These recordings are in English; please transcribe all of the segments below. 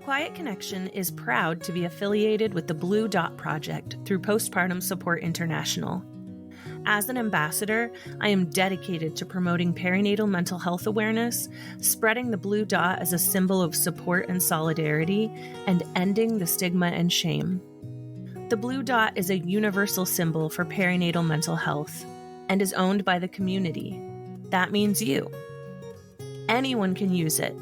Quiet Connection is proud to be affiliated with the Blue Dot Project through Postpartum Support International. As an ambassador, I am dedicated to promoting perinatal mental health awareness, spreading the blue dot as a symbol of support and solidarity, and ending the stigma and shame. The blue dot is a universal symbol for perinatal mental health and is owned by the community. That means you. Anyone can use it.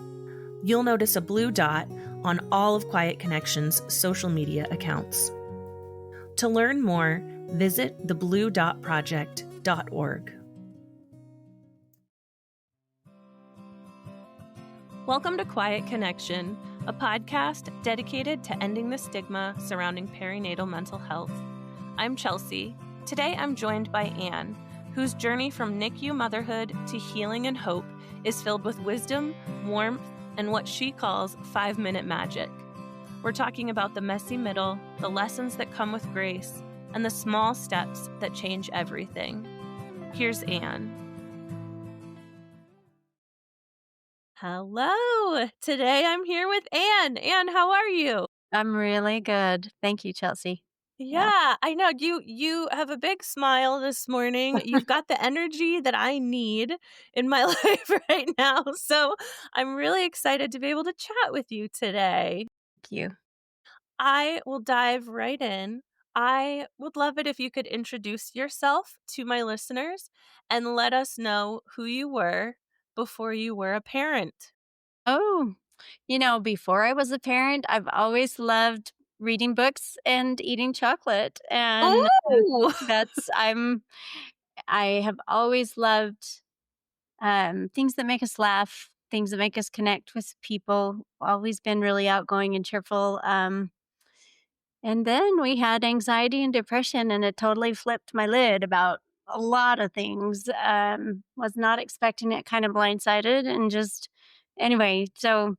You'll notice a blue dot on all of Quiet Connection's social media accounts. To learn more, visit thebluedotproject.org. Welcome to Quiet Connection, a podcast dedicated to ending the stigma surrounding perinatal mental health. I'm Chelsea. Today I'm joined by Anne, whose journey from NICU motherhood to healing and hope is filled with wisdom, warmth, and what she calls 5-minute magic. We're talking about the messy middle, the lessons that come with grace, and the small steps that change everything. Here's Anne. Hello! Today I'm here with Anne. Anne, how are you? I'm really good. Thank you, Chelsea. Yeah, I know. You have a big smile this morning. You've got the energy that I need in my life right now. So I'm really excited to be able to chat with you today. Thank you. I will dive right in. I would love it if you could introduce yourself to my listeners and let us know who you were before you were a parent. Oh, before I was a parent, I've always loved reading books and eating chocolate. And Oh! I have always loved things that make us laugh, things that make us connect with people, always been really outgoing and cheerful. And then we had anxiety and depression, and it totally flipped my lid about a lot of things. Was not expecting it, kind of blindsided, and just anyway. So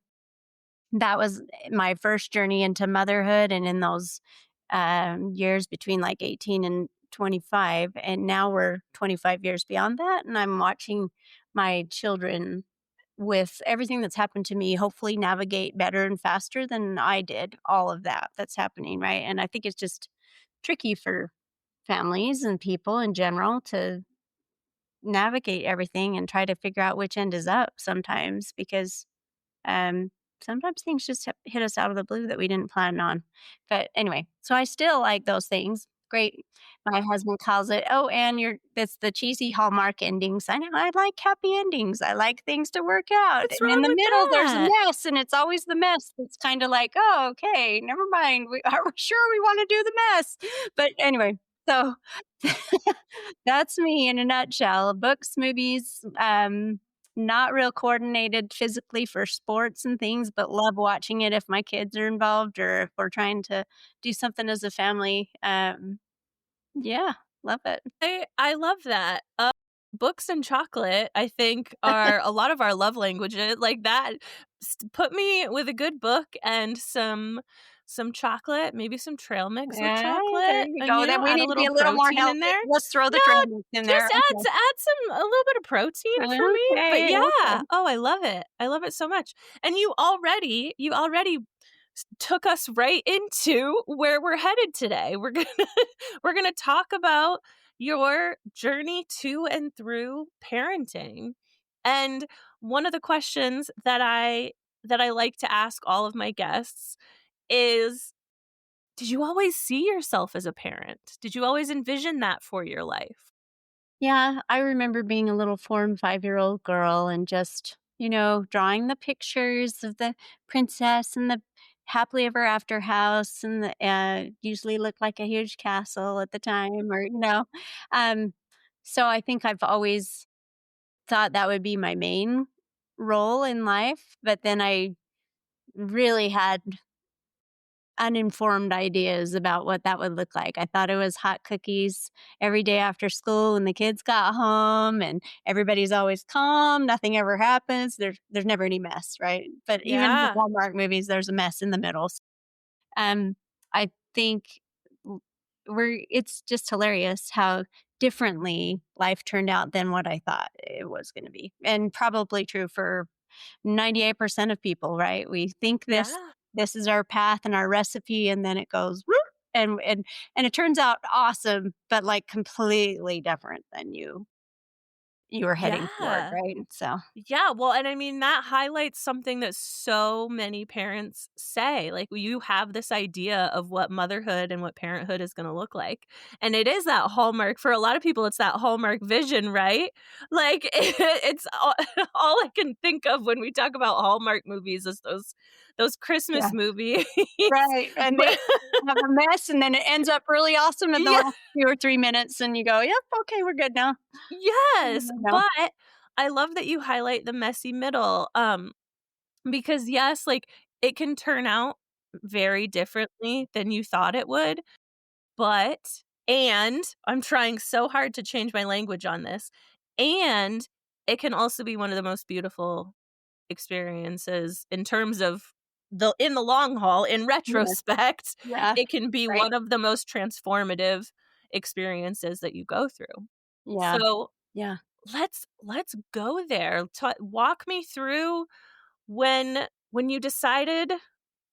that was my first journey into motherhood, and in those years between like 18 and 25, and now we're 25 years beyond that, and I'm watching my children with everything that's happened to me, hopefully navigate better and faster than I did all of that's happening, right? And I think it's just tricky for families and people in general to navigate everything and try to figure out which end is up sometimes because um, sometimes things just hit us out of the blue that we didn't plan on. But anyway, so I still like those things. Great. My husband calls it, oh, and that's the cheesy Hallmark endings. I know I like happy endings. I like things to work out. What's And in wrong the with middle, there's a that? mess, and it's always the mess. It's kind of like, oh, okay, never mind. Are we sure we want to do the mess? But anyway, so that's me in a nutshell. Books, movies, not real coordinated physically for sports and things, but love watching it if my kids are involved or if we're trying to do something as a family. Yeah, love it. I love that. Books and chocolate, I think, are a lot of our love languages. Like that, put me with a good book and some chocolate, maybe some trail mix with Yeah, there chocolate, you and go. Then we add a need to be little a little more protein healthy. in there. Let's throw the No, trail mix in there. just add some a little bit of protein for me. But Okay, yeah, okay. oh, I love it. I love it so much. And you already took us right into where we're headed today. We're gonna talk about your journey to and through parenting. And one of the questions that I like to ask all of my guests is, did you always see yourself as a parent? Did you always envision that for your life? Yeah, I remember being a little 4 and 5-year-old girl and just, drawing the pictures of the princess and the happily ever after house and the usually looked like a huge castle at the time or. Um, so I think I've always thought that would be my main role in life, but then I really had uninformed ideas about what that would look like. I thought it was hot cookies every day after school when the kids got home and everybody's always calm, nothing ever happens. There's never any mess, right? But even in the Yeah. Hallmark movies, there's a mess in the middle. Um, I think it's just hilarious how differently life turned out than what I thought it was going to be. And probably true for 98% of people, right? We think this Yeah. this is our path and our recipe, and then it goes "Whoop," and it turns out awesome, but, like, completely different than you were heading toward, Yeah. right? So, Yeah, well, and I mean, that highlights something that so many parents say, like, you have this idea of what motherhood and what parenthood is gonna look like, and it is that Hallmark for a lot of people, it's that Hallmark vision, right? Like, it's all I can think of when we talk about Hallmark movies is those yeah. Christmas movies, Right, and but they have a mess, and then it ends up really awesome in the yeah. last 2 or 3 minutes, and you go, "Yep, okay, we're good now." Yes, You know? but I love that you highlight the messy middle, because yes, like, it can turn out very differently than you thought it would, but and I'm trying so hard to change my language on this, and it can also be one of the most beautiful experiences in terms of in the long haul, in Yeah, retrospect, yeah, it can be right, one of the most transformative experiences that you go through. yeah, So yeah, let's go there. Walk me through when you decided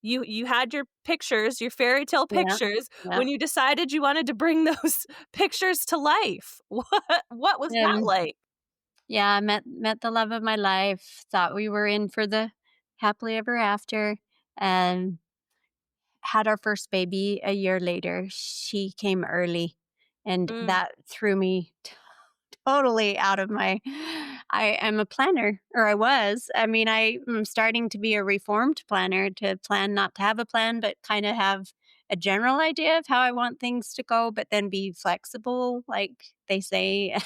you had your pictures, your fairy tale yeah, pictures, yeah, when you decided you wanted to bring those pictures to life. What was that um, like? yeah, I met the love of my life, thought we were in for the happily ever after, and had our first baby a year later. She came early, and Mm, that threw me totally out of my I am a planner, or I was. I mean, I am starting to be a reformed planner, to plan not to have a plan, but kinda have a general idea of how I want things to go, but then be flexible, like they say.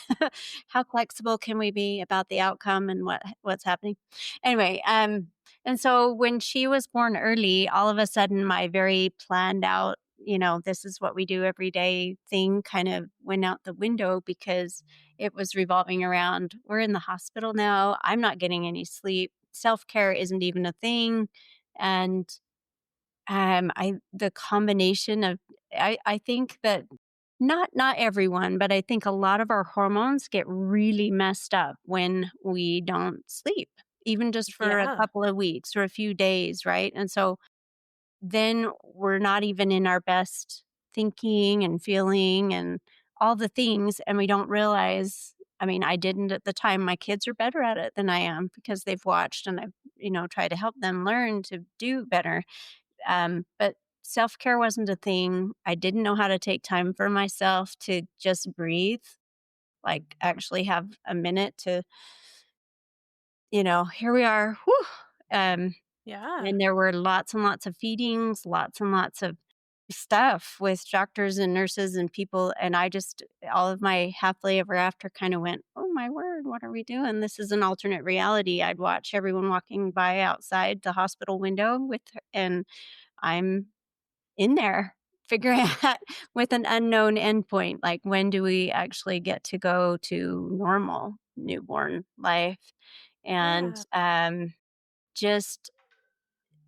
How flexible can we be about the outcome and what's happening? Anyway, and so when she was born early, all of a sudden my very planned out, this is what we do every day thing kind of went out the window, because it was revolving around, we're in the hospital now. I'm not getting any sleep. Self care isn't even a thing. And the combination of, I think that not everyone, but I think a lot of our hormones get really messed up when we don't sleep, even just for a yeah, couple of weeks or a few days, right? And so then we're not even in our best thinking and feeling and all the things, and we don't realize. I mean, I didn't at the time. My kids are better at it than I am, because they've watched, and I've, tried to help them learn to do better. But self-care wasn't a thing. I didn't know how to take time for myself to just breathe, like actually have a minute to, here we are. Whew. Um, yeah, and there were lots and lots of feedings, lots and lots of stuff with doctors and nurses and people. And I just, all of my happily ever after kind of went, oh my word, what are we doing? This is an alternate reality. I'd watch everyone walking by outside the hospital window and I'm in there figuring out with an unknown endpoint, like when do we actually get to go to normal newborn life? And yeah, just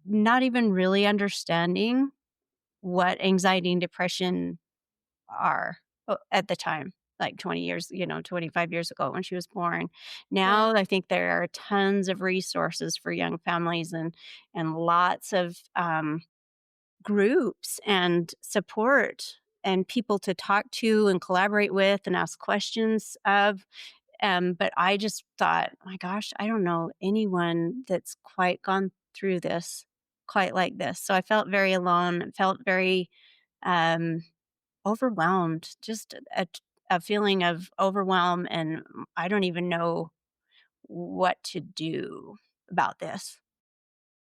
not even really understanding what anxiety and depression are at the time, like 20 years, 25 years ago when she was born. yeah, Now I think there are tons of resources for young families, and lots of groups and support and people to talk to and collaborate with and ask questions of. But I just thought, my gosh, I don't know anyone that's quite gone through this quite like this. So I felt very alone, felt very um, overwhelmed, just a feeling of overwhelm. And I don't even know what to do about this.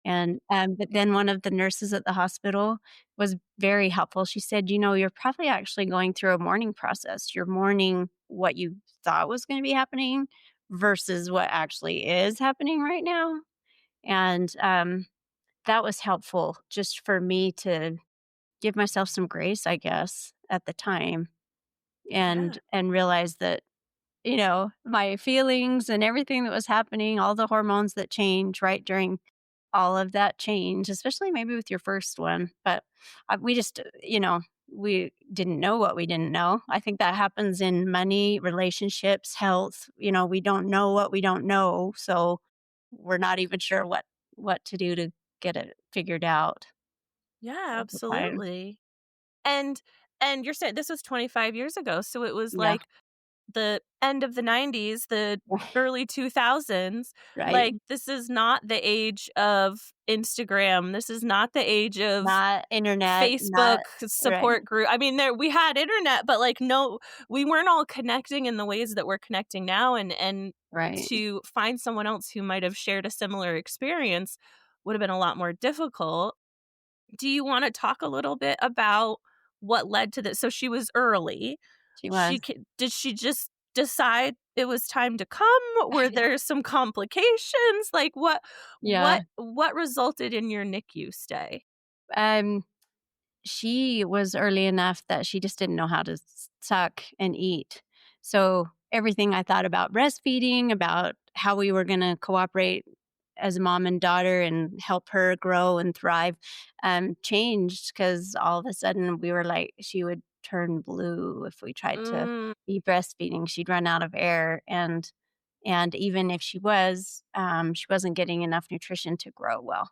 And, but then one of the nurses at the hospital was very helpful. She said, you're probably actually going through a mourning process. You're mourning what you thought was going to be happening versus what actually is happening right now. And that was helpful just for me to give myself some grace, I guess, at the time, yeah, and realize that, my feelings and everything that was happening, all the hormones that change right during all of that change, especially maybe with your first one. But we just, we didn't know what we didn't know. I think that happens in money, relationships, health. We don't know what we don't know. So we're not even sure what to do to get it figured out. Yeah, at the time. absolutely. And and you're saying this was 25 years ago, so it was Yeah. like the end of the '90s, the early 2000s. Right. Like, this is not the age of Instagram. This is not the age of Not internet, Facebook not right, support group. I mean, there we had internet, but, like, no, we weren't all connecting in the ways that we're connecting now, and right. to find someone else who might have shared a similar experience would have been a lot more difficult. Do you wanna talk a little bit about what led to this? So she was early. She was. Did she just decide it was time to come? Were there some complications? Like, Yeah. what resulted in your NICU stay? Um, she was early enough that she just didn't know how to suck and eat. So everything I thought about breastfeeding, about how we were going to cooperate as a mom and daughter and help her grow and thrive, changed because all of a sudden we were like, she would turn blue if we tried to Mm, be breastfeeding. She'd run out of air, and even if she wasn't getting enough nutrition to grow well.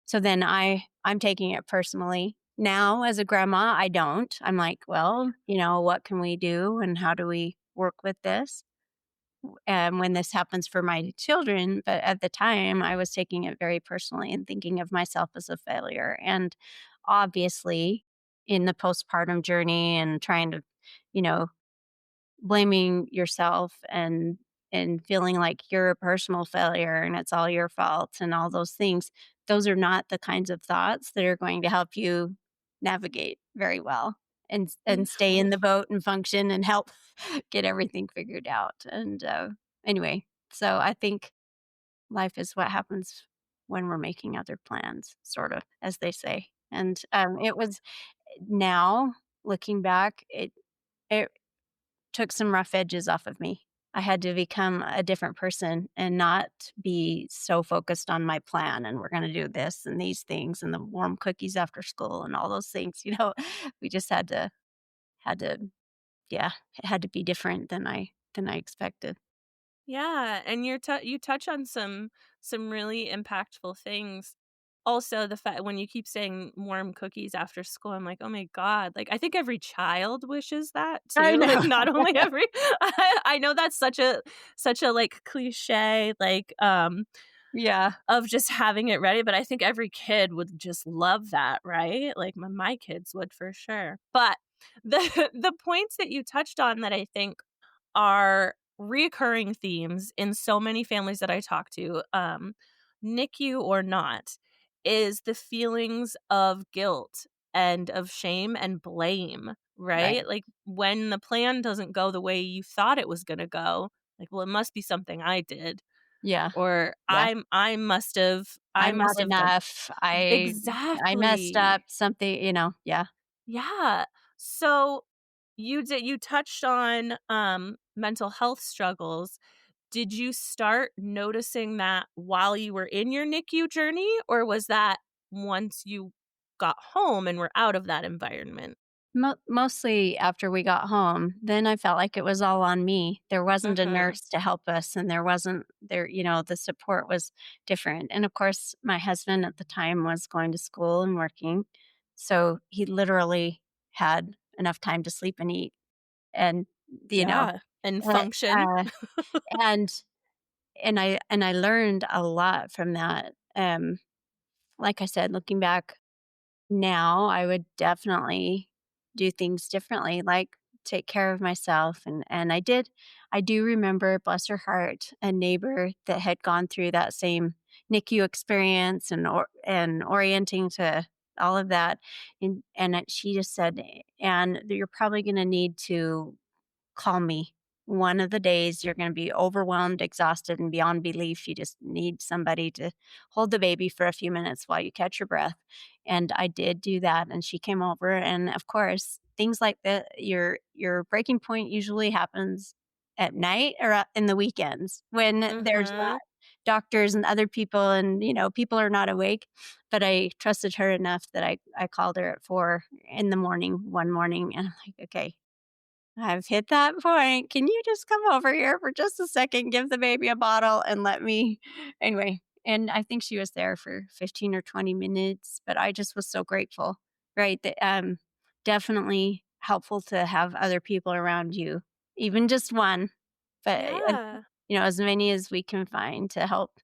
So then I'm taking it personally. Now as a grandma, I don't. I'm like, "Well, what can we do and how do we work with this?" And when this happens for my children, but at the time, I was taking it very personally and thinking of myself as a failure. And obviously, in the postpartum journey and trying to, you know, blaming yourself and feeling like you're a personal failure and it's all your fault and all those things, those are not the kinds of thoughts that are going to help you navigate very well and stay in no. the boat and function and help get everything figured out. And anyway, so I think life is what happens when we're making other plans, sort of, as they say. And it was now looking back, it took some rough edges off of me. I had to become a different person and not be so focused on my plan and we're going to do this and these things and the warm cookies after school and all those things, We just had to yeah, it had to be different than I expected. Yeah, and you touch on some really impactful things. Also, the fact when you keep saying warm cookies after school, I'm like, "Oh my god." Like, I think every child wishes that I too. Like, know. not only every I know that's such a, like, cliche, like, Yeah. of just having it ready, but I think every kid would just love that, right? Like, my kids would for sure. But the the points that you touched on that I think are recurring themes in so many families that I talk to, NICU or not, is the feelings of guilt and of shame and blame, Right. right? Like, when the plan doesn't go the way you thought it was gonna go, like, "Well, it must be something I did," Yeah. or Yeah. I I'm not must have done." enough. I messed up Exactly. something. Yeah. Yeah. So, you touched on, mental health struggles. Did you start noticing that while you were in your NICU journey, or was that once you got home and were out of that environment? Mostly after we got home, then I felt like it was all on me. There wasn't a Mhm. nurse to help us, and there wasn't there the support was different, and, of course, my husband at the time was going to school and working, so he literally had enough time to sleep and eat, and, you know, Yeah, and uh, function. uh, and and I learned a lot from that, like I said, looking back now, I would definitely do things differently, like take care of myself, and I do remember, bless her heart, a neighbor that had gone through that same NICU experience and orienting to all of that, and she just said, "And you're probably gonna need to call me. One of the days you're going to be overwhelmed, exhausted, and beyond belief. You just need somebody to hold the baby for a few minutes while you catch your breath." And I did do that. And she came over. And of course, things like that, your breaking point usually happens at night or in the weekends when there's not Mhm. doctors and other people and people are not awake. But I trusted her enough that I called her at 4 in the morning one morning, and I'm like, okay, I've hit that point. Can you just come over here for just a second, give the baby a bottle and let me anyway, And I think she was there for 15 or 20 minutes, but I just was so grateful, right? That, definitely helpful to have other people around you, even just one, but, Yeah. as many as we can find to help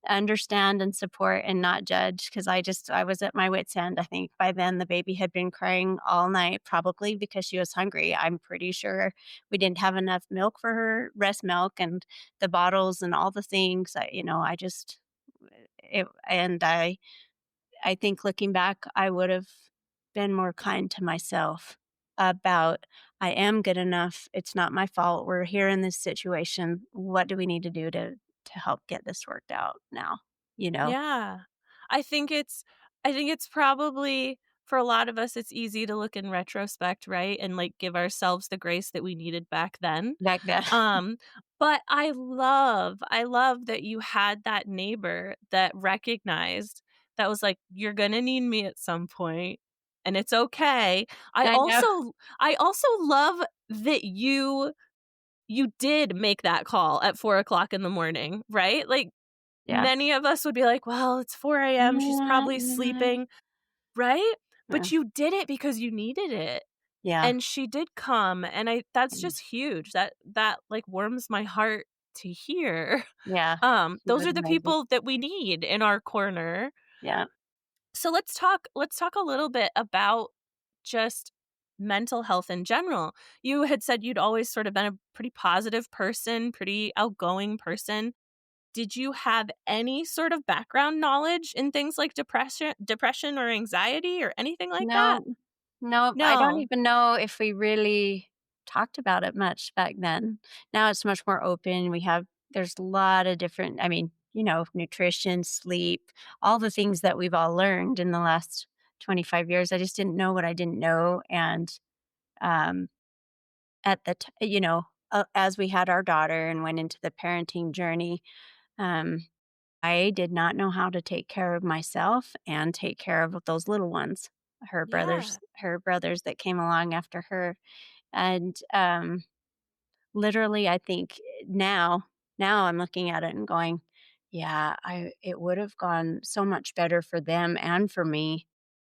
understand and support and not judge. Cause I was at my wit's end. I think by then the baby had been crying all night, probably because she was hungry. I'm pretty sure we didn't have enough milk for her, breast milk, and the bottles and all the things. I just, and I think looking back, I would have been more kind to myself about I am good enough. It's not my fault. We're here in this situation. What do we need to do to help get this worked out now? You know, Yeah. I think it's I think it's probably for a lot of us, it's easy to look in retrospect, right? And, like, give ourselves the grace that we needed back then. back then. Um, but I love that you had that neighbor that recognized that was like, "You're gonna need me at some point, and it's okay." I I know. also I also love that you did make that call at 4 o'clock in the morning, right? Like, Yeah. many of us would be like, "Well, it's 4 a.m., she's probably sleeping," right? Yeah. But you did it because you needed it, Yeah. and she did come, and I that's Mm. just huge. That, like, warms my heart to hear. Yeah. She Those was are the amazing. people that we need in our corner. Yeah. So let's talk a little bit about just mental health in general. You had said you'd always sort of been a pretty positive person, pretty outgoing person. Did you have any sort of background knowledge in things like depression or anxiety or anything like that? No, no, I don't No. even know if we really talked about it much back then. Now it's much more open. There's a lot of different, nutrition, sleep, all the things that we've all learned in the last 25 years. I just didn't know what I didn't know. And um, as we had our daughter and went into the parenting journey, um, I did not know how to take care of myself and take care of those little ones, Yeah. her brothers that came along after her. And literally, I think now I'm looking at it and going, yeah, I it would have gone so much better for them and for me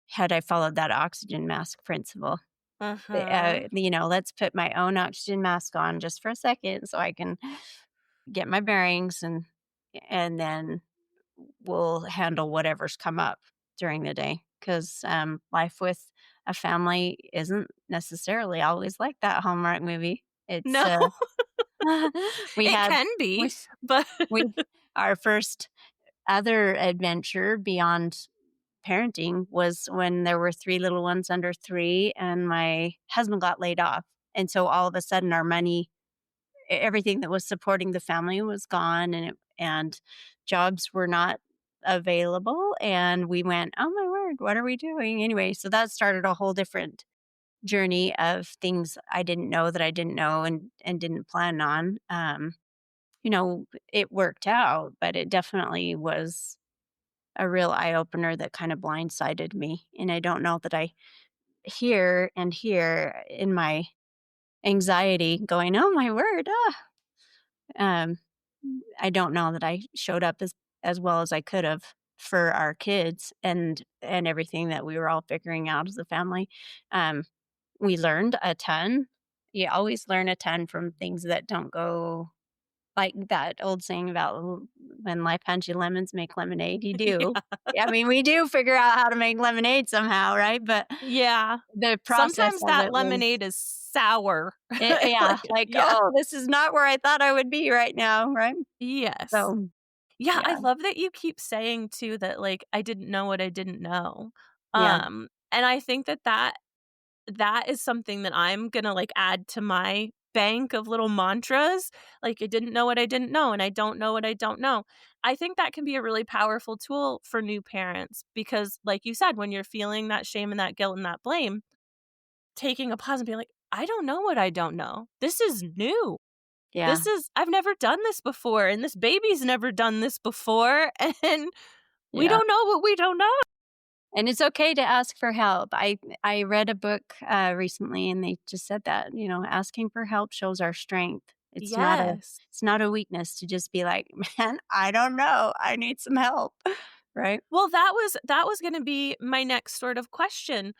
had I followed that oxygen mask principle. Uh-huh. Let's put my own oxygen mask on just for a second so I can get my bearings, and then we'll handle whatever's come up during the day. Because life with a family isn't necessarily always like that Hallmark movie. It's No, we it had can we be, but we our first other adventure beyond parenting was when there were 3 little ones under 3 and my husband got laid off. And so all of a sudden our money, everything that was supporting the family was gone, and jobs were not available, and we went, "Oh my word, what are we doing?" Anyway, so that started a whole different journey of things I didn't know that I didn't know and didn't plan on. It worked out, but it definitely was a real eye opener that kind of blindsided me, and I don't know that I hear in my anxiety going, "Oh my word, ah." Um, I don't know that I showed up as well as I could have for our kids and everything that we were all figuring out as a family. Um, we learned a ton. You always learn a ton from things that don't go like that old saying about when life hands you lemons, make lemonade. You do. yeah. I mean, we do figure out how to make lemonade somehow, right? But Yeah. the process Sometimes of that it was, lemonade is sour. yeah, Like, like, yeah. oh, this is not where I thought I would be right now, right? Yes. So, Yeah, I yeah, love that you keep saying too that, like, I didn't know what I didn't know. yeah, And I think that is something that I'm gonna, like, add to my bank of little mantras, like, I didn't know what I didn't know, and I don't know what I don't know. I think that can be a really powerful tool for new parents because, like you said, when you're feeling that shame and that guilt and that blame, taking a pause and being like, "I don't know what I don't know. This is new. yeah, I've never done this before, and this baby's never done this before, and we yeah. don't know what we don't know." And it's okay to ask for help. I read a book recently, and they just said that asking for help shows our strength. Yes. It's not a weakness to just be like, "Man, I don't know. I need some help." Right? Well, that was gonna be my next sort of question.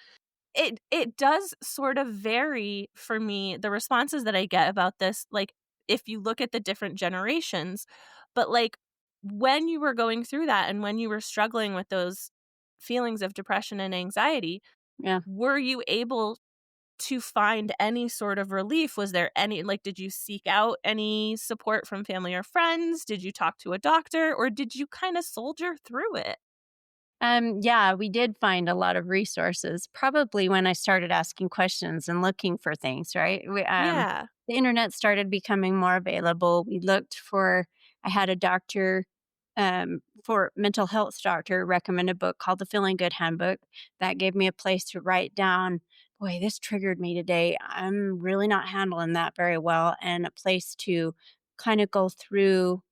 It does sort of vary for me, the responses that I get about this, like, if you look at the different generations, but, like, when you were going through that and when you were struggling with those feelings of depression and anxiety, Yeah. were you able to find any sort of relief? Was there any like, did you seek out any support from family or friends? Did you talk to a doctor, or did you kinda soldier through it? Yeah, we did find a lot of resources, probably when I started asking questions and looking for things, right? Yeah. The internet started becoming more available. I had a doctor, for mental health doctor, recommend a book called The Feeling Good Handbook that gave me a place to write down, boy, this triggered me today. I'm really not handling that very well, and a place to kind of go through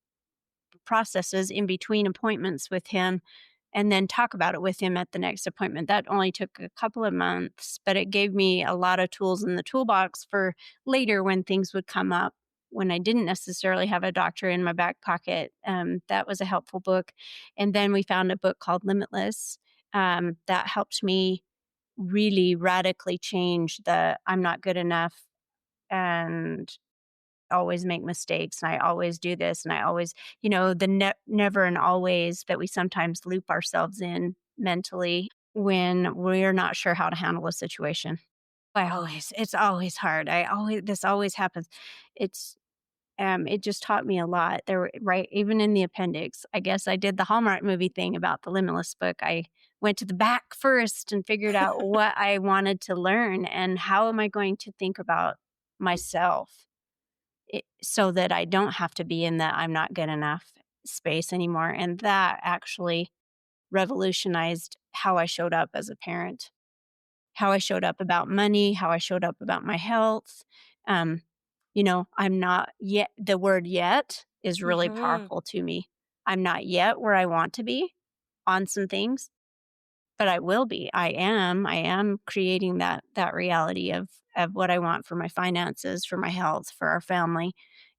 processes in between appointments with him and then talk about it with him at the next appointment. That only took a couple of months, but it gave me a lot of tools in the toolbox for later when things would come up when I didn't necessarily have a doctor in my back pocket. That was a helpful book. And then we found a book called Limitless that helped me really radically change the I'm not good enough and always make mistakes and I always do this and I always, the never and always that we sometimes loop ourselves in mentally when we're not sure how to handle a situation. It's always hard. This always happens. It's, it just taught me a lot. Right, even in the appendix, I guess I did the Hallmark movie thing about the Limitless book. I went to the back first and figured out what I wanted to learn and how am I going to think about myself so that I don't have to be in that I'm not good enough space anymore. And that actually revolutionized how I showed up as a parent, how I showed up about money, how I showed up about my health. Um, I'm not yet, the word yet is really Mhm. powerful to me. I'm not yet where I want to be on some things, but I will be. I am creating that reality of what I want for my finances, for my health, for our family.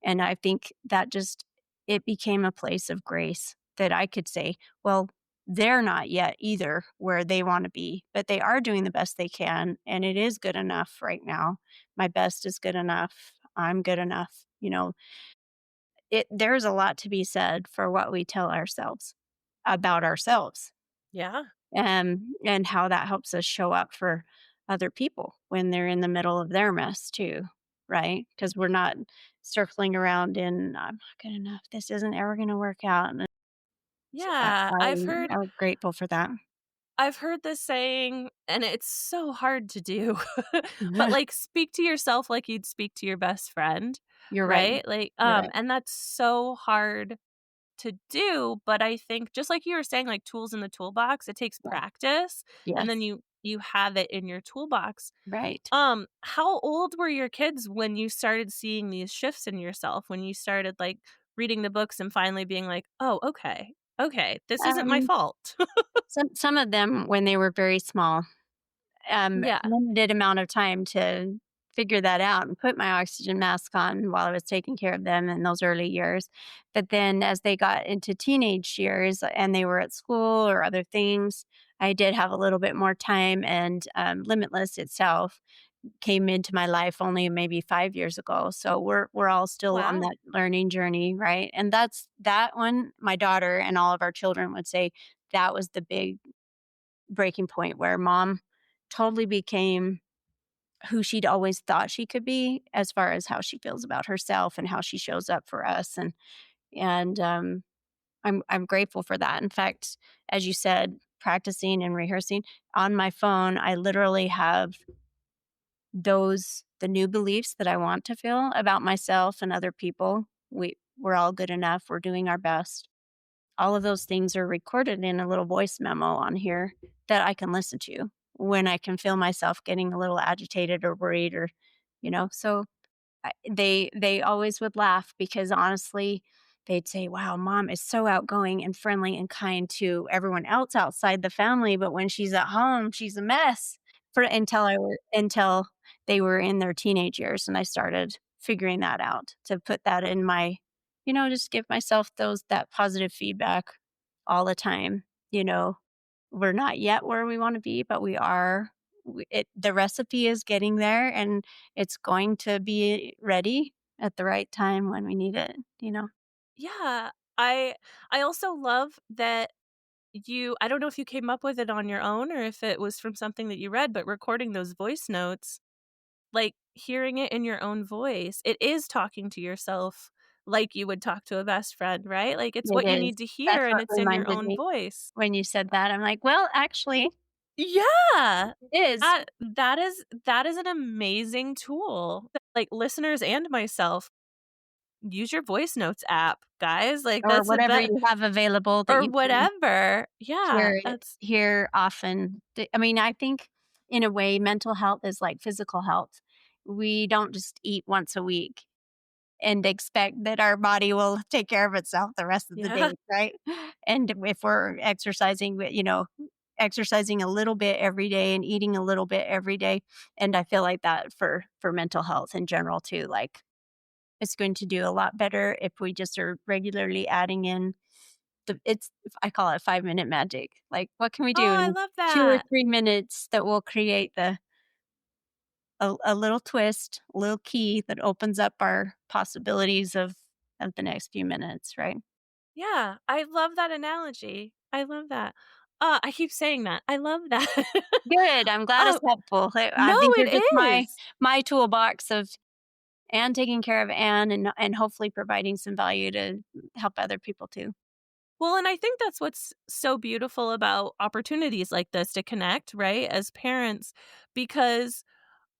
And I think that just it became a place of grace that I could say, well, they're not yet either where they want to be, but they are doing the best they can and it is good enough right now. My best is good enough. I'm good enough. There's a lot to be said for what we tell ourselves about ourselves Yeah. and how that helps us show up for other people when they're in the middle of their mess too, right? Because we're not circling around in I'm not good enough. This isn't ever going to work out. And Yeah, I'm grateful for that. I've heard this saying, and it's so hard to do, but, like, speak to yourself like you'd speak to your best friend, You're right. right? Like, You're right. and that's so hard to do, but I think just like you were saying, like, tools in the toolbox, it takes Yeah. practice, and then Yes. you have it in your toolbox. Right. How old were your kids when you started seeing these shifts in yourself? When you started, like, reading the books and finally being like, "Oh, okay. Okay, this isn't my Um, fault." some of them when they were very small, Yeah. limited amount of time to figure that out and put my oxygen mask on while I was taking care of them in those early years. But then as they got into teenage years and they were at school or other things, I did have a little bit more time and Limitless itself came into my life only maybe 5 years ago. So we're all still on Wow. that learning journey, right? And that's that one, my daughter and all of our children would say that was the big breaking point where mom totally became who she'd always thought she could be as far as how she feels about herself and how she shows up for us and I'm grateful for that. In fact, as you said, practicing and rehearsing on my phone, I literally have the new beliefs that I want to feel about myself and other people. We're all good enough. We're doing our best. All of those things are recorded in a little voice memo on here that I can listen to when I can feel myself getting a little agitated or worried so they always would laugh because honestly, they'd say, "Wow, mom is so outgoing and friendly and kind to everyone else outside the family, but when she's at home, she's a mess." For until they were in their teenage years and I started figuring that out, to put that in my, just give myself that positive feedback all the time. You know, we're not yet where we want to be, but we are. The recipe is getting there, and it's going to be ready at the right time when we need it, Yeah. I also love that I don't know if you came up with it on your own or if it was from something that you read, but recording those voice notes, like, hearing it in your own voice, it is talking to yourself like you would talk to a best friend, right? Like, it's It what you is. need to hear, That's and what it's in your reminded own me voice. when you said that. I'm like, "Well, actually, Yeah. it is." That is an amazing tool. Like, listeners and myself, use your voice notes app, guys, like, Or that's the whatever best, you have available that or you can whatever. Yeah, hear that's hear often. I mean, I think in a way, mental health is like physical health. We don't just eat once a week and expect that our body will take care of itself the rest of the yeah. day, right? And if we're exercising, exercising a little bit every day and eating a little bit every day, and I feel like that for mental health in general too. Like, it's going to do a lot better if we just are regularly adding in I call it 5-minute magic. Like, what can we Oh, do I in love 2 or that. 3 minutes that will create a little twist, a little key that opens up our possibilities of the next few minutes, right? Yeah, I love that analogy. I love that. I keep saying that. I love that. Good, I'm glad it's Oh, helpful. no, These are it just is. my toolbox of Anne taking care of Anne, and hopefully providing some value to help other people too. Well, and I think that's what's so beautiful about opportunities like this to connect, right, as parents, because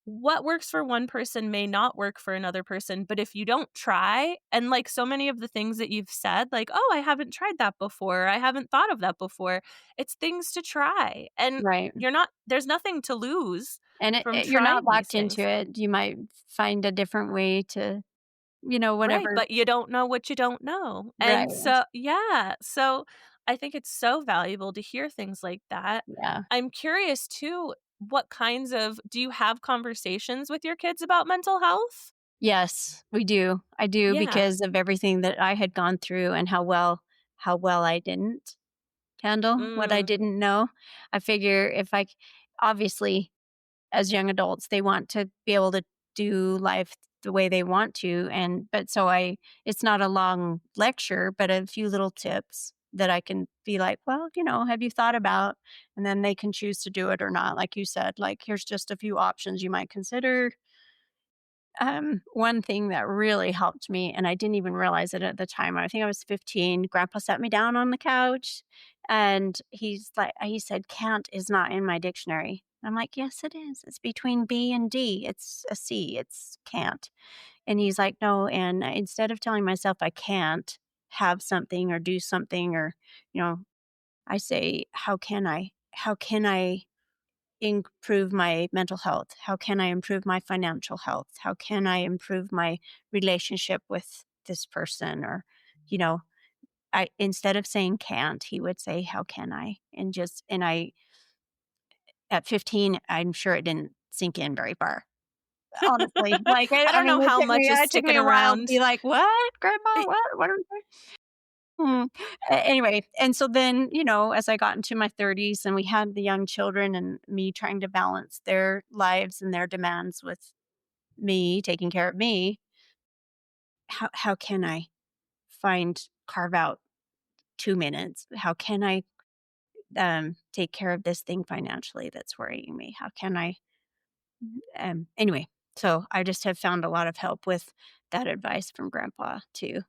what works for one person may not work for another person, but if you don't try, and, like, so many of the things that you've said, like, "Oh, I haven't tried that before, I haven't thought of that before," it's things to try, and Right. there's nothing to lose And from you're not trying these locked into things. it. You might find a different way to, Right, whatever. but you don't know what you don't know, and Right. so yeah, so I think it's so valuable to hear things like that. Yeah. I'm curious too, what kinds of do you have conversations with your kids about mental health? Yes, we do. I do, Yeah. because of everything that I had gone through and how well I didn't handle what I Mm. didn't know. I figure if obviously, as young adults, they want to be able to do life the way they want to, but so I it's not a long lecture, but a few little tips that I can be like, "Well, have you thought about," and then they can choose to do it or not. Like you said, like, "Here's just a few options you might consider." One thing that really helped me, and I didn't even realize it at the time, I think I was 15, grandpa sat me down on the couch, and he said, "Can't is not in my dictionary." I'm like, "Yes, it is. It's between B and D. It's a C. It's can't." And he's like, "No, and instead of telling myself I can't have something or do something, or, you know, I say, how can I? How can I improve my mental health? How can I improve my financial health? How can I improve my relationship with this person?" Or, you know, I instead of saying can't, he would say, "How can I?" And I at 15, I'm sure it didn't sink in very far. Honestly, like, I I don't mean, know how much is it took me sticking a while to be around. like, "What, grandma? Eh, What are we doing?" Hmm. Anyway, and so then, as I got into my 30s and we had the young children and me trying to balance their lives and their demands with me taking care of me, how can I carve out 2 minutes? How can I take care of this thing financially that's worrying me? How can I anyway, so I just have found a lot of help with that advice from grandpa too.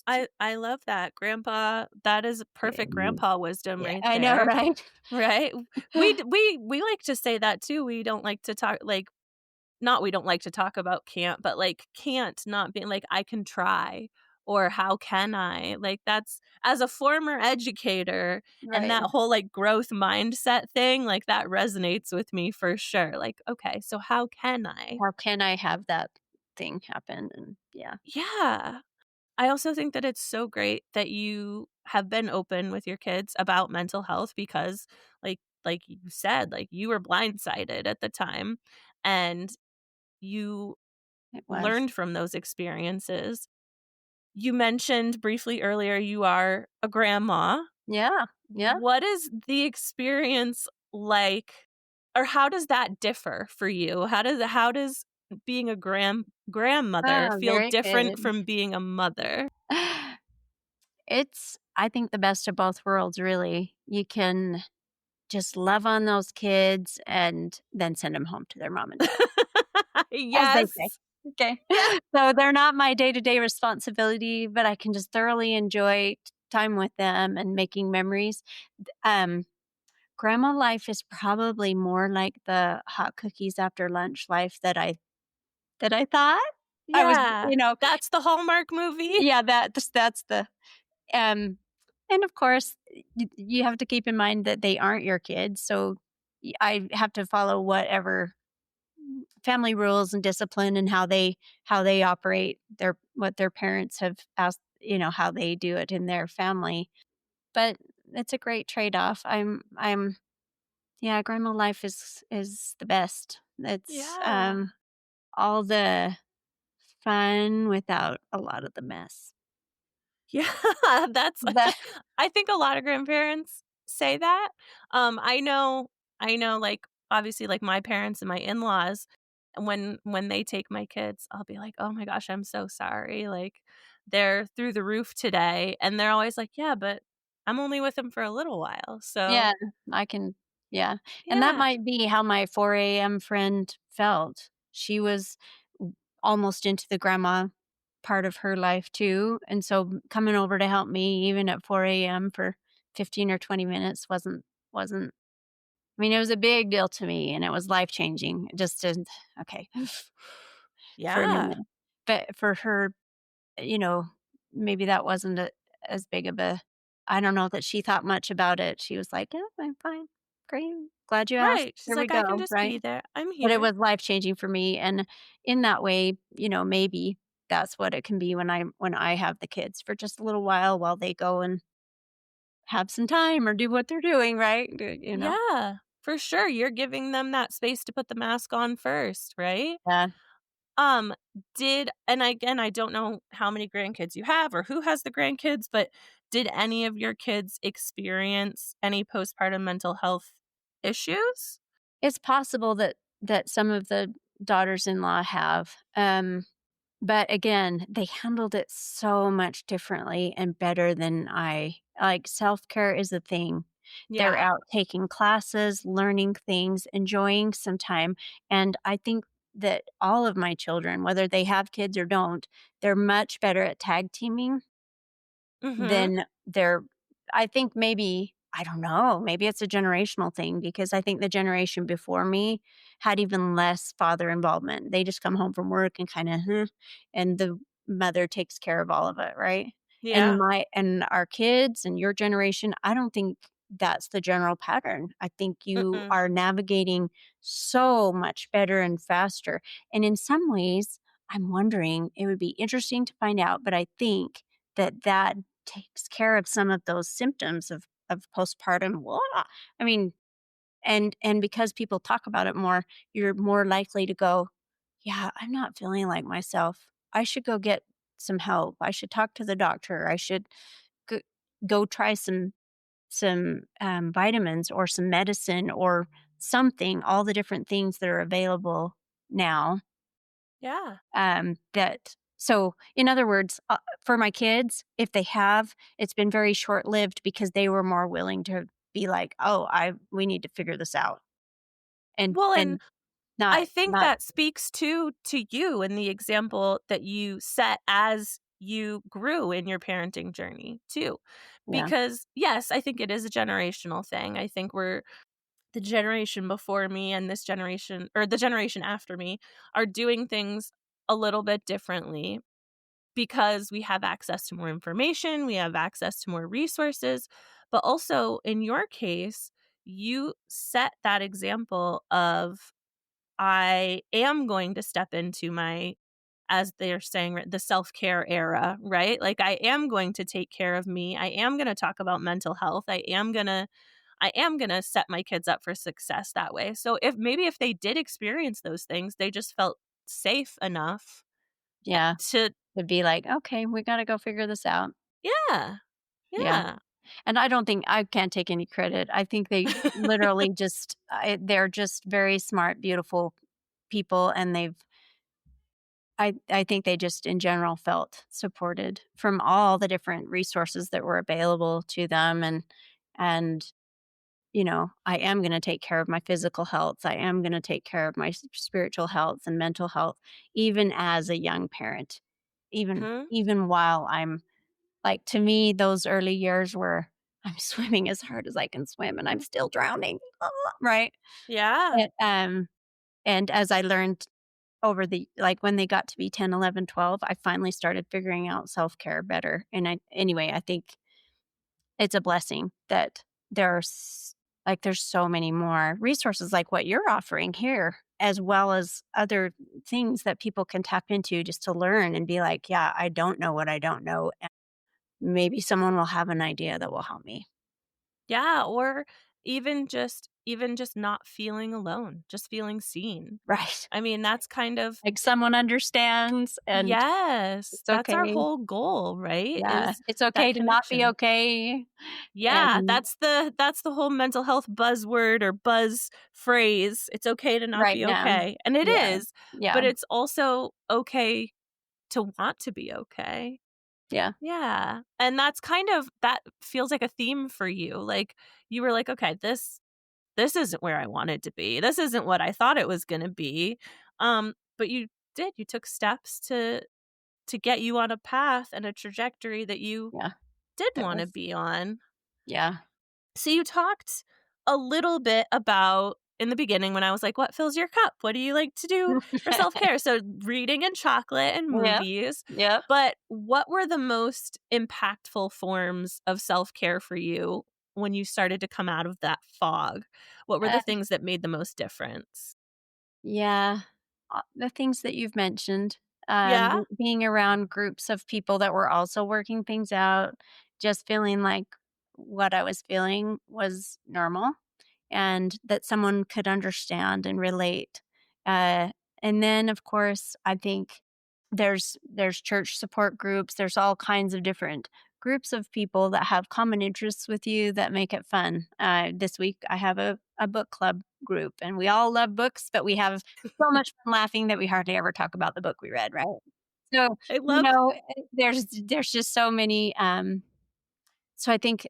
I love that, grandpa, that is perfect grandpa wisdom Yeah, right I know, there, right? right? We like to say that too, we don't like to talk, like, not we don't like to talk about can't, but, like, can't not being like, "I can try," or "How can I?" Like, that's as a former educator and Right. that whole, like, growth mindset thing, like, that resonates with me for sure, like, "Okay, so how can I?" How can I have that thing happen? And yeah. Yeah. I also think that it's so great that you have been open with your kids about mental health because, like you said, like, you were blindsided at the time, and you It was. learned from those experiences. You mentioned briefly earlier you are a grandma. Yeah. Yeah. What is the experience like, or how does that differ for you? How does being a grandmother Oh, feel very different good. from being a mother? It's, I think, the best of both worlds, really. You can just love on those kids and then send them home to their mom and dad, as they say. Yes. Okay. Yeah. So they're not my day-to-day responsibility, but I can just thoroughly enjoy time with them and making memories. Um, Grandma life is probably more like the hot cookies after lunch life that I thought I was, Yeah. That's the Hallmark movie. yeah, that's the um, and of course, you have to keep in mind that they aren't your kids, so I have to follow whatever family rules and discipline and how they operate their what their parents have asked, how they do it in their family. But it's a great trade-off. I'm Yeah, grandma life is the best. It's Yeah. all the fun without a lot of the mess. Yeah, that's The I think a lot of grandparents say that. I know, like, obviously, like, my parents and my in-laws, when they take my kids, I'll be like, "Oh my gosh, I'm so sorry," like, "They're through the roof today," and they're always like, "Yeah, but I'm only with them for a little while," so Yeah, I can yeah, and that yeah. might be how my 4 AM friend felt. She was almost into the grandma part of her life too, and so coming over to help me even at 4 AM for 15 or 20 minutes wasn't I mean, it was a big deal to me, and it was life-changing just to okay, for a Yeah. minute. But for her, you know, maybe that wasn't as big of a I don't know that she thought much about it. She was like, "Yeah, I'm fine. Great. Glad you asked. Right, she's Here we like, "I can go," just right? be there. I'm But it here." was life-changing for me, and in that way, maybe that's what it can be when I have the kids for just a little while they go and have some time or do what they're doing, right? Yeah, for sure, you're giving them that space to put the mask on first, right? Yeah. Um, did and again, I don't know how many grandkids you have or who has the grandkids, but did any of your kids experience any postpartum mental health issues? It's possible that some of the daughters-in-law have, but again, they handled it so much differently and better than I like, self-care is a thing. They're Yeah. out taking classes, learning things, enjoying some time, and I think that all of my children, whether they have kids or don't, they're much better at tag teaming Mhm. then they're I think maybe I don't know, maybe it's a generational thing because I think the generation before me had even less father involvement. They just come home from work and kinda, "Huh," and the mother takes care of all of it, right? And Yeah. our kids and your generation, I don't think that's the general pattern. I think you Mm-mm. are navigating so much better and faster, and in some ways, I'm wondering, it would be interesting to find out, but I think that takes care of some of those symptoms of postpartum I mean, and because people talk about it more, you're more likely to go, "Yeah, I'm not feeling like myself. I should go get some help. I should talk to the doctor. I should go go try some vitamins or some medicine or something," all the different things that are available now. Yeah. That so, in other words, for my kids, if they have, it's been very short-lived because they were more willing to be like, "Oh, I we need to figure this out," and Well, and and not I think not that speaks to you and the example that you set as you grew in your parenting journey too. yeah. Because yes, I think it is a generational thing. I think we're the generation before me and this generation or the generation after me are doing things a little bit differently because we have access to more information, we have access to more resources, but also in your case, you set that example of I am going to step into my as they're saying, the self-care era, right? Like I am going to take care of me. I am going to talk about mental health. I am going to set my kids up for success that way. So if maybe if they did experience those things, they just felt safe enough Yeah. to It'd be like, "Okay, we gotta go figure this out." yeah, Yeah. yeah. And I don't think I can't take any credit. I think they literally just they're just very smart, beautiful people, and I think they just in general felt supported from all the different resources that were available to them, and I am gonna take care of my physical health. I am gonna take care of my spiritual health and mental health even as a young parent. Even Mhm. even while I'm like, to me, those early years where I'm swimming as hard as I can swim and I'm still drowning, right? Yeah. And as I learned over when they got to be 10, 11, 12, I finally started figuring out self-care better, and I think it's a blessing that there's so many more resources like what you're offering here, as well as other things that people can tap into just to learn and be like, "Yeah, I don't know what I don't know, and maybe someone will have an idea that will help me." Yeah, or even just not feeling alone, just feeling seen. Right. I mean, that's kind of Like someone understands and yes, it's that's our okay. whole goal, right? Yeah, Is it's okay that to not be connection. okay, Yeah, and that's the whole mental health buzzword or buzz phrase. It's okay to not right be now. okay. And it Yeah. is, Yeah. but it's also okay to want to be okay. Yeah. Yeah. And that's kind of that feels like a theme for you. Like you were like, okay, this isn't where I wanted to be. This isn't what I thought it was going to be. But you took steps to get you on a path and a trajectory that you Yeah. did That want to was be on. yeah. So you talked a little bit about in the beginning when I was like, "What fills your cup? What do you like to do for self-care?" So reading and chocolate and Yep. movies. Yep. But what were the most impactful forms of self-care for you when you started to come out of that fog? What were the Uh, things that made the most difference? yeah. The things that you've mentioned, Yeah? being around groups of people that were also working things out, just feeling like what I was feeling was normal and that someone could understand and relate. Uh, and then, of course, I think there's church support groups. There's all kinds of different groups of people that have common interests with you that make it fun. This week, I have a book club group, and we all love books, but we have so much fun laughing that we hardly ever talk about the book we read, right? So, I love there's just so many. So I think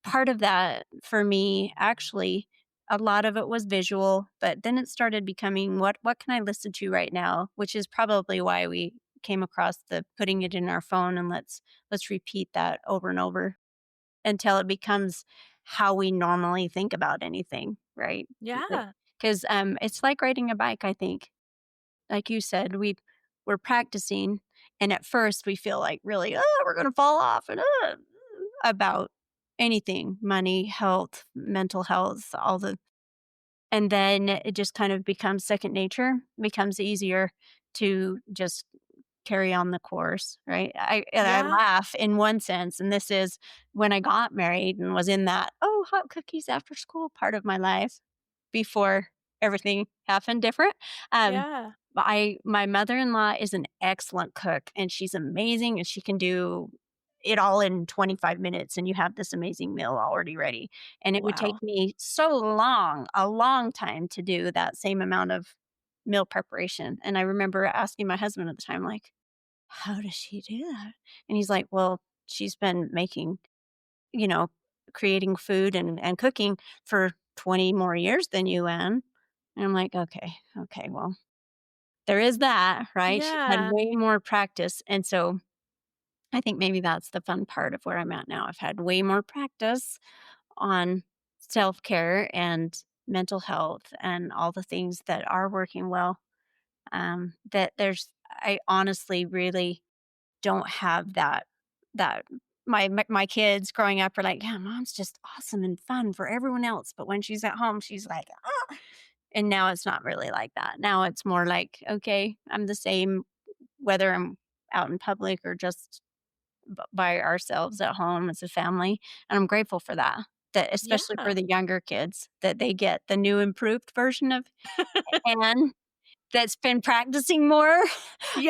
part of that for me, actually, a lot of it was visual, but then it started becoming what can I listen to right now, which is probably why we came across the putting it in our phone and let's repeat that over and over until it becomes how we normally think about anything, right? yeah. Because it's like riding a bike, I think. Like you said, we're practicing, and at first we feel like really, oh, we're gonna fall off, and about anything, money, health, mental health, all the and then it just kind of becomes second nature, becomes easier to just carry on the course, right? I Yeah. laugh in one sense, and this is when I got married and was in that, "Oh, hot cookies after school" part of my life before everything happened different. Um, Yeah. my mother-in-law is an excellent cook, and she's amazing, and she can do it all in 25 minutes, and you have this amazing meal already ready. And it would take Wow. me so long, a long time to do that same amount of meal preparation. And I remember asking my husband at the time, like, "How does she do that?" And he's like, "Well, she's been making, you know, creating food and cooking for 20 more years than you, Anne." And I'm like, "Okay, okay, well, there is that, right?" She's had Yeah. way more practice. And so I think maybe that's the fun part of where I'm at now. I've had way more practice on self care and mental health and all the things that are working well. I honestly really don't have that my kids growing up are like, "Yeah, mom's just awesome and fun for everyone else, but when she's at home, she's like, ah." And now it's not really like that. Now it's more like, okay, I'm the same whether I'm out in public or just by ourselves at home as a family, and I'm grateful for that. That especially for Yeah. the younger kids, that they get the new improved version of Anne that's been practicing more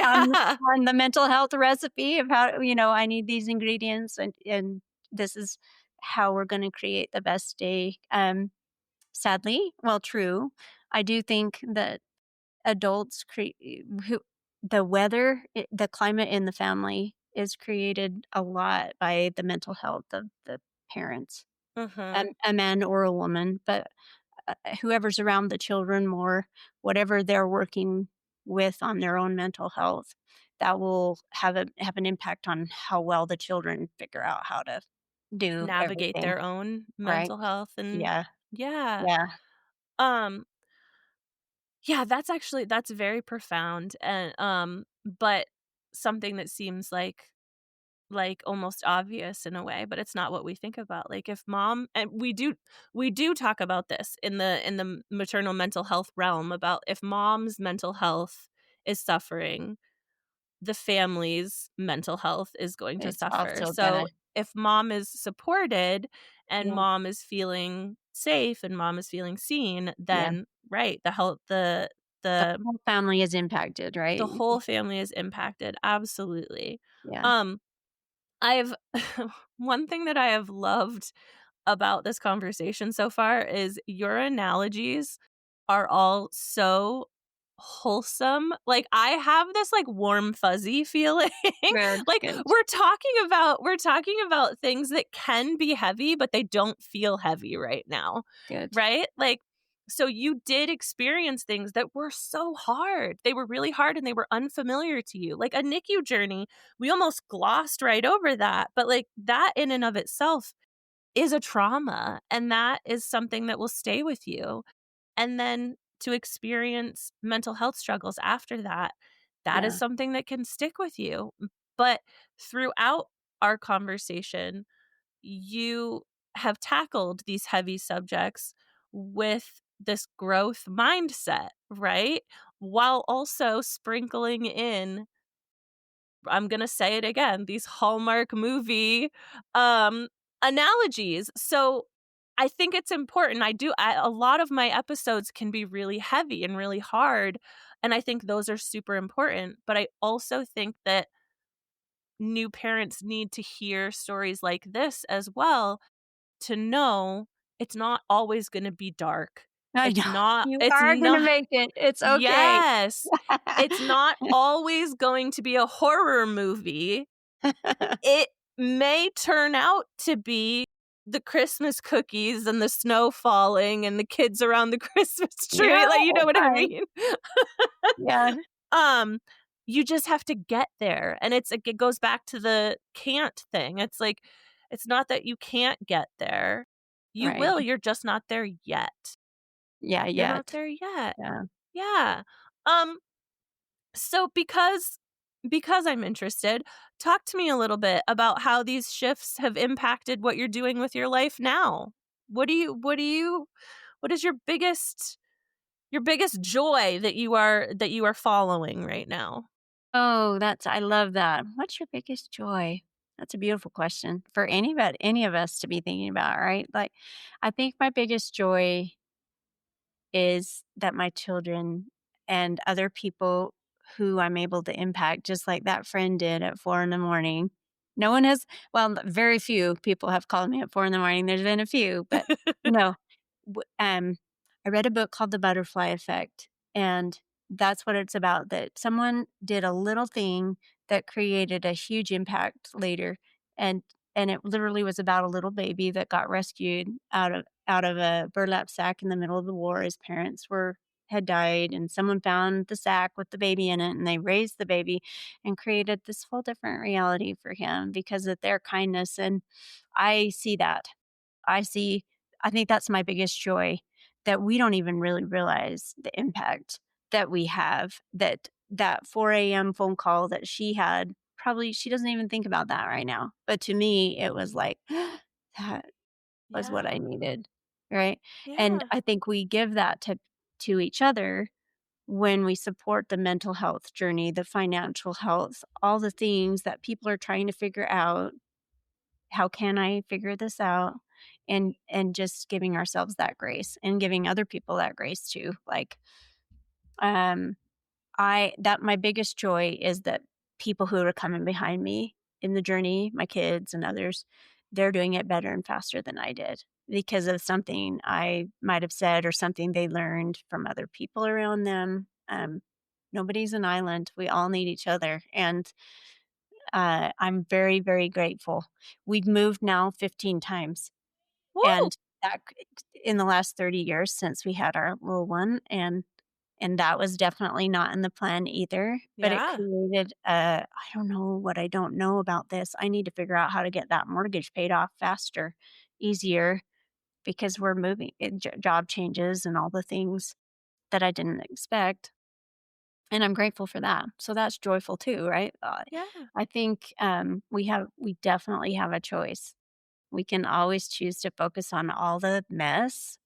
on Yeah. on the mental health recipe of how, I need these ingredients and this is how we're going to create the best day. Sadly, well, true. I do think that adults create who the weather, the climate in the family is created a lot by the mental health of the parents, Mhm. a man or a woman, but whoever's around the children more, whatever they're working with on their own mental health, that will have an impact on how well the children figure out how to do Navigate everything, their own right? mental health and Yeah, yeah. yeah, Um, yeah, that's very profound and, but something that seems like almost obvious in a way, but it's not what we think about. Like if mom and we do talk about this in the maternal mental health realm about if mom's mental health is suffering, the family's mental health is going to it's suffer. also So gonna, if mom is supported and yeah, mom is feeling safe and mom is feeling seen, yeah. then right, the health The the whole family is impacted, the right? whole family is impacted. Absolutely. Yeah, Um I've one thing that I have loved about this conversation so far is your analogies are all so wholesome. Like, I have this, like, warm, fuzzy feeling. good, Like, good, we're talking about things that can be heavy, but they don't feel heavy right now, good. right? Like, so you did experience things that were so hard. They were really hard and they were unfamiliar to you. Like, a NICU journey, we almost glossed right over that, but, like, that in and of itself is a trauma, and that is something that will stay with you. And then to experience mental health struggles after that, that is Yeah, something that can stick with you. But throughout our conversation, you have tackled these heavy subjects with this growth mindset, right? While also sprinkling in, I'm gonna say it again, these Hallmark-movie, um, analogies. So, I think it's important. A lot of my episodes can be really heavy and really hard, and I think those are super important, but I also think that new parents need to hear stories like this as well to know it's not always gonna be dark. I It's know. not You it's are gonna not make it. It's okay. Yes. It's not always going to be a horror movie. It may turn out to be the Christmas cookies and the snow falling and the kids around the Christmas tree, Yeah, like, you know what I right. mean? Yeah, Um, you just have to get there, and it goes back to the can't thing. It's like, it's not that you can't get there. You right. will, you're just not there yet. Yeah, You're not yet. there yet. Yeah. Yeah. Um, so because I'm interested, talk to me a little bit about how these shifts have impacted what you're doing with your life now. What is your biggest joy that you are following right now? Oh, I love that. What's your biggest joy? That's a beautiful question for any of us to be thinking about, right? Like, I think my biggest joy is that my children and other people who I'm able to impact, just like that friend did at 4 in the morning. No one has, well, very few people have called me at 4 in the morning. There's been a few, but you know, I read a book called The Butterfly Effect, and that's what it's about. That someone did a little thing that created a huge impact later, and it literally was about a little baby that got rescued out of a burlap sack in the middle of the war. His parents were had died, and someone found the sack with the baby in it, and they raised the baby and created this whole different reality for him because of their kindness. And I see that. I see I think that's my biggest joy, that we don't even really realize the impact that we have, that 4 a.m. phone call that she had, probably she doesn't even think about that right now. But to me, it was like, that was what I Yeah. needed, right? And Yeah. I think we give that to each other when we support the mental health journey, the financial health, all the things that people are trying to figure out. How can I figure this out? And just giving ourselves that grace and giving other people that grace too. Like, I that my biggest joy is that people who are coming behind me in the journey, my kids and others, they're doing it better and faster than I did because of something I might have said or something they learned from other people around them. Nobody's an island. We all need each other. And I'm very, very grateful. We've moved now 15 times. Woo! And that in the last 30 years since we had our little one, and that was definitely not in the plan either, but it Yeah. created I don't know what I don't know about this. I need to figure out how to get that mortgage paid off faster, easier, because we're moving job changes and all the things that I didn't expect, and I'm grateful for that. So that's joyful too, right? Yeah. I think, we definitely have a choice. We can always choose to focus on all the mess,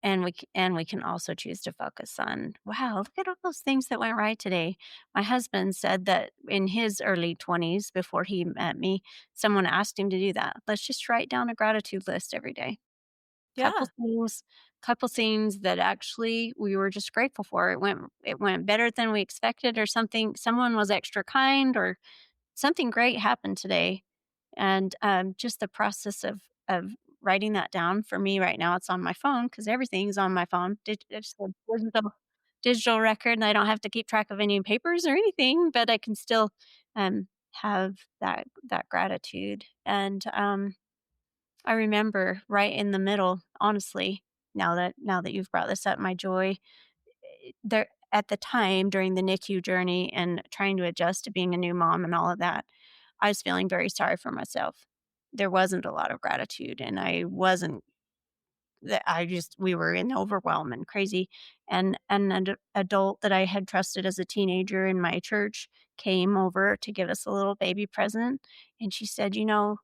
and we can also choose to focus on, "Wow, look at all those things that went right today." My husband said that in his early 20s, before he met me, someone asked him to do that. "Let's just write down a gratitude list every day." Couple Yeah. things couple things that actually we were just grateful for. It went better than we expected or something someone was extra kind or something great happened today, and, just the process of writing that down for me right now, it's on my phone because everything's on my phone. It's a digital record, and I don't have to keep track of any papers or anything, but I can still, have that gratitude, and, I remember right in the middle, honestly, now that you've brought this up, my joy there at the time during the NICU journey and trying to adjust to being a new mom and all of that, I was feeling very sorry for myself. There wasn't a lot of gratitude, and I wasn't that I just we were in overwhelm and crazy. And an adult that I had trusted as a teenager in my church came over to give us a little baby present, and she said, "You know,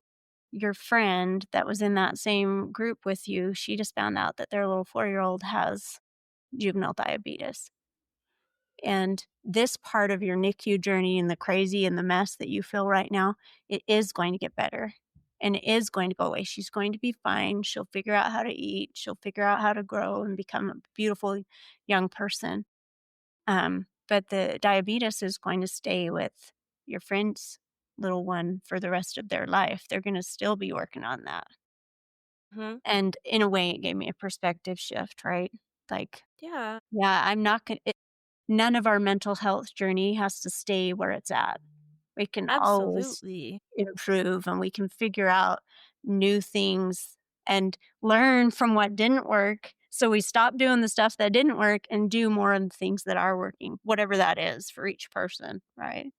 your friend that was in that same group with you, she just found out that their little 4-year-old has juvenile diabetes." And this part of your NICU journey and the crazy and the mess that you feel right now, it is going to get better and it is going to go away. She's going to be fine. She'll figure out how to eat. She'll figure out how to grow and become a beautiful young person. But the diabetes is going to stay with your friend's little one for the rest of their life. They're going to still be working on that. Mhm. And in a way, it gave me a perspective shift, right? Like, Yeah. yeah, I'm not going to, none of our mental health journey has to stay where it's at. We can always Absolutely. improve and we can figure out new things and learn from what didn't work. So we stop doing the stuff that didn't work and do more of the things that are working, whatever that is for each person, right?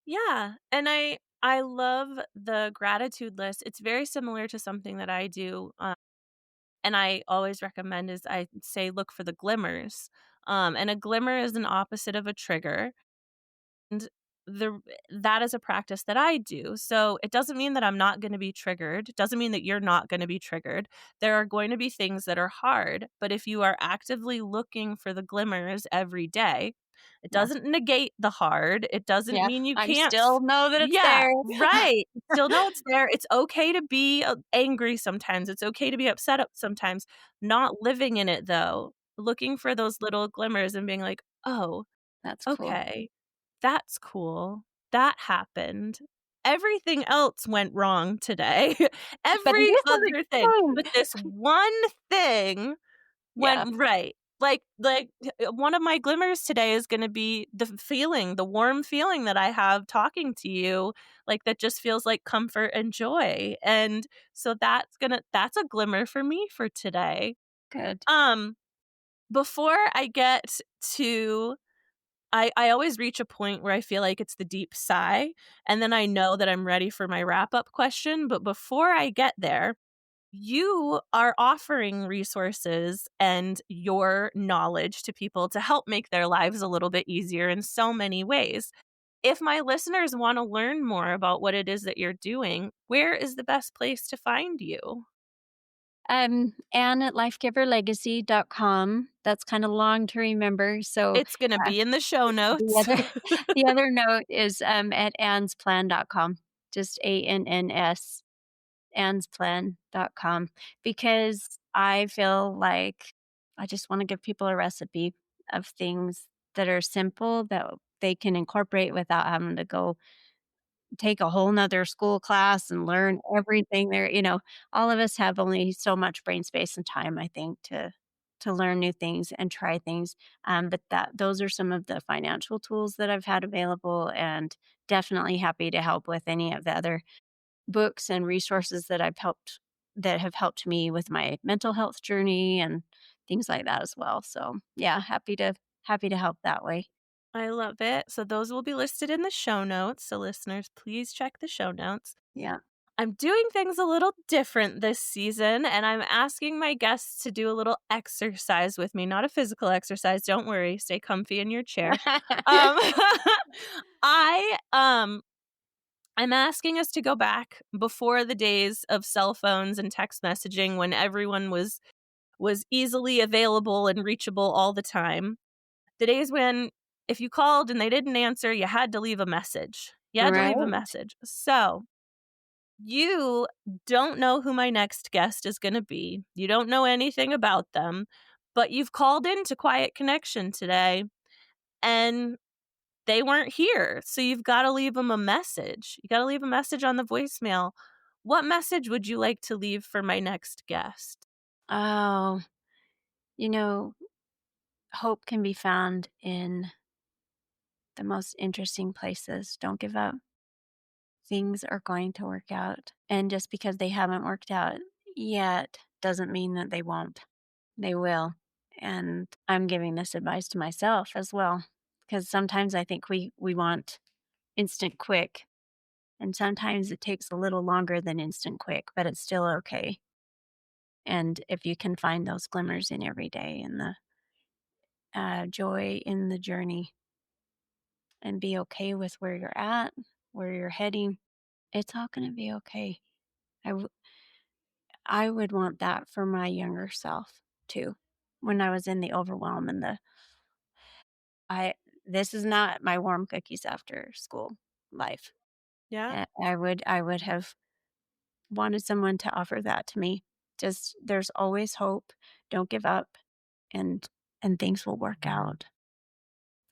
Yeah, and I love the gratitude list. It's very similar to something that I do, and I always recommend is I say look for the glimmers, and a glimmer is an opposite of a trigger. And the that is a practice that I do. So it doesn't mean that I'm not gonna be triggered. It doesn't mean that you're not gonna be triggered. There are going to be things that are hard, but if you are actively looking for the glimmers every day, it Yeah. doesn't negate the hard. It doesn't Yeah. mean you I'm can't still know that it's Yeah, there. right. Still know it's there. It's okay to be, angry sometimes. It's okay to be upset sometimes. Not living in it, though. Looking for those little glimmers and being like, "Oh, That's cool. okay. That's cool. That happened. Everything else went wrong today. But it Every is other thing, every but time. this one thing Yeah. went right." One of my glimmers today is gonna be the warm feeling that I have talking to you, like, that just feels like comfort and joy, and so that's a glimmer for me for today. Good. Um, before I get to I always reach a point where I feel like it's the deep sigh, and then I know that I'm ready for my wrap-up question, but before I get there, you are offering resources and your knowledge to people to help make their lives a little bit easier in so many ways. If my listeners wanna learn more about what it is that you're doing, where is the best place to find you? Anne at lifegiverlegacy.com. That's kinda long to remember, so, It's gonna uh, be in the show the notes. other the other note is, at annsplan.com, just ANNS, annsplan.com, because I feel like I just wanna give people a recipe of things that are simple that they can incorporate without having to go take a whole nother school class and learn everything there. All of us have only so much brain space and time, I think, to learn new things and try things. But those are some of the financial tools that I've had available, and definitely happy to help with any of the other books and resources that have helped me with my mental health journey and things like that as well. So yeah, happy to help that way. I love it. So those will be listed in the show notes. So listeners, please check the show notes. Yeah. I'm doing things a little different this season, and I'm asking my guests to do a little exercise with me. Not a physical exercise. Don't worry. Stay comfy in your chair. Um, I'm asking us to go back before the days of cell phones and text messaging when everyone was easily available and reachable all the time. The days when if you called and they didn't answer, you had to leave a message. You had to leave a Right. message. So you don't know who my next guest is going to be. You don't know anything about them, but you've called into Quiet Connection today and they weren't here. So you've got to leave them a message. You got to leave a message on the voicemail. What message would you like to leave for my next guest? Oh, you know, hope can be found in the most interesting places. Don't give up. Things are going to work out. And just because they haven't worked out yet doesn't mean that they won't. They will. And I'm giving this advice to myself as well. Because sometimes I think we want instant quick. And sometimes it takes a little longer than instant quick, but it's still okay. And if you can find those glimmers in every day and the joy in the journey and be okay with where you're at, where you're heading, it's all going to be okay. I, w- I would want that for my younger self too. When I was in the overwhelm and I, this is not my warm cookies after school life. Yeah. I would have wanted someone to offer that to me. Just there's always hope. Don't give up, and things will work out.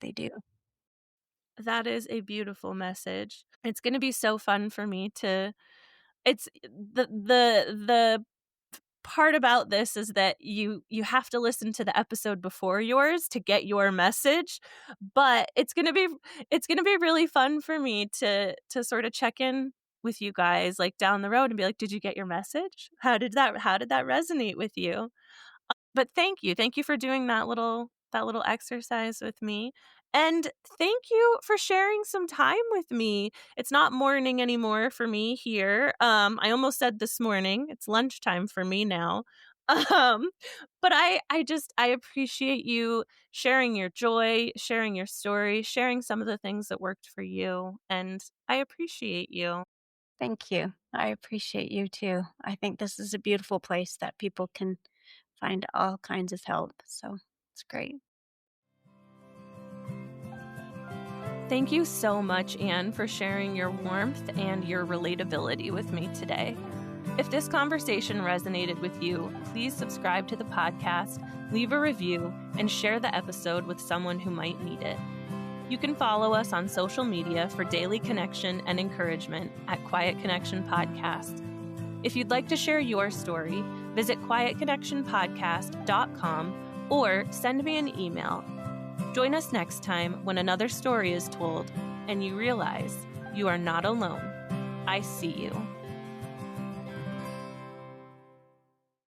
They do. That is a beautiful message. It's going to be so fun for me to it's the part about this is that you have to listen to the episode before yours to get your message, but it's going to be really fun for me to sort of check in with you guys like down the road and be like, did you get your message? How did that resonate with you? But thank you. Thank you for doing that little exercise with me. And thank you for sharing some time with me. It's not morning anymore for me here. I almost said this morning. It's lunchtime for me now. Um, but I appreciate you sharing your joy, sharing your story, sharing some of the things that worked for you. And I appreciate you. Thank you. I appreciate you too. I think this is a beautiful place that people can find all kinds of help. So it's great. Thank you so much, Anne, for sharing your warmth and your relatability with me today. If this conversation resonated with you, please subscribe to the podcast, leave a review, and share the episode with someone who might need it. You can follow us on social media for daily connection and encouragement at Quiet Connection Podcast. If you'd like to share your story, visit quietconnectionpodcast.com or send me an email. Join us next time when another story is told and you realize you are not alone. I see you.